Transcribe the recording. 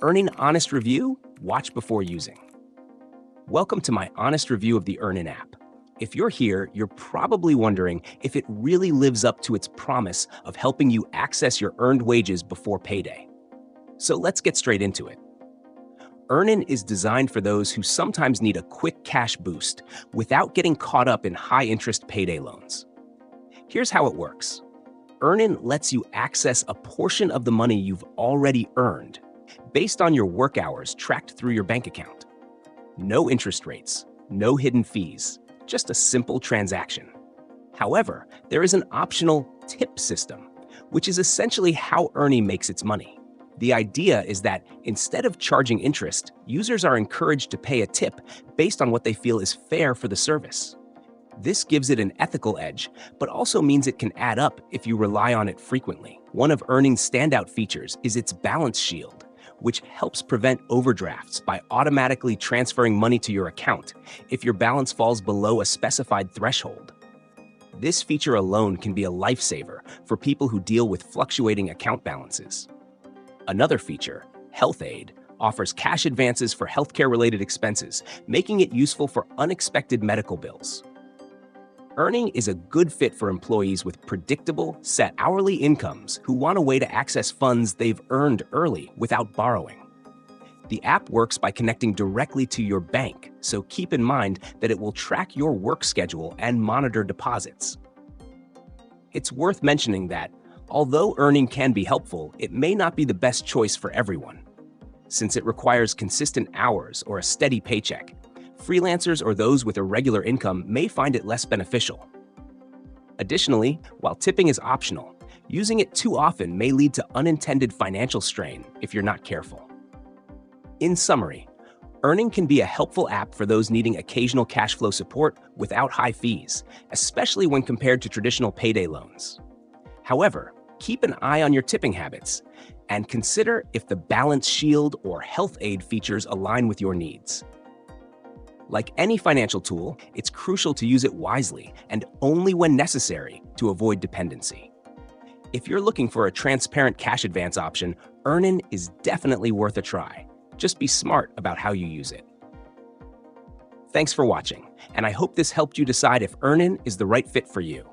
Earning honest review, watch before using. Welcome to my honest review of the Earnin app. If you're here, you're probably wondering if it really lives up to its promise of helping you access your earned wages before payday. So let's get straight into it. Earnin is designed for those who sometimes need a quick cash boost without getting caught up in high-interest payday loans. Here's how it works. Earnin lets you access a portion of the money you've already earned based on your work hours tracked through your bank account. No interest rates, no hidden fees, just a simple transaction. However, there is an optional tip system, which is essentially how Earnin makes its money. The idea is that instead of charging interest, users are encouraged to pay a tip based on what they feel is fair for the service. This gives it an ethical edge, but also means it can add up if you rely on it frequently. One of Earnin's standout features is its balance shield, which helps prevent overdrafts by automatically transferring money to your account if your balance falls below a specified threshold. This feature alone can be a lifesaver for people who deal with fluctuating account balances. Another feature, Health Aid, offers cash advances for healthcare-related expenses, making it useful for unexpected medical bills. Earnin is a good fit for employees with predictable, set hourly incomes who want a way to access funds they've earned early without borrowing. The app works by connecting directly to your bank, so keep in mind that it will track your work schedule and monitor deposits. It's worth mentioning that, although Earnin can be helpful, it may not be the best choice for everyone. Since it requires consistent hours or a steady paycheck, freelancers or those with a regular income may find it less beneficial. Additionally, while tipping is optional, using it too often may lead to unintended financial strain if you're not careful. In summary, Earnin can be a helpful app for those needing occasional cash flow support without high fees, especially when compared to traditional payday loans. However, keep an eye on your tipping habits and consider if the balance shield or health aid features align with your needs. Like any financial tool, it's crucial to use it wisely and only when necessary to avoid dependency. If you're looking for a transparent cash advance option, Earnin is definitely worth a try. Just be smart about how you use it. Thanks for watching, and I hope this helped you decide if Earnin is the right fit for you.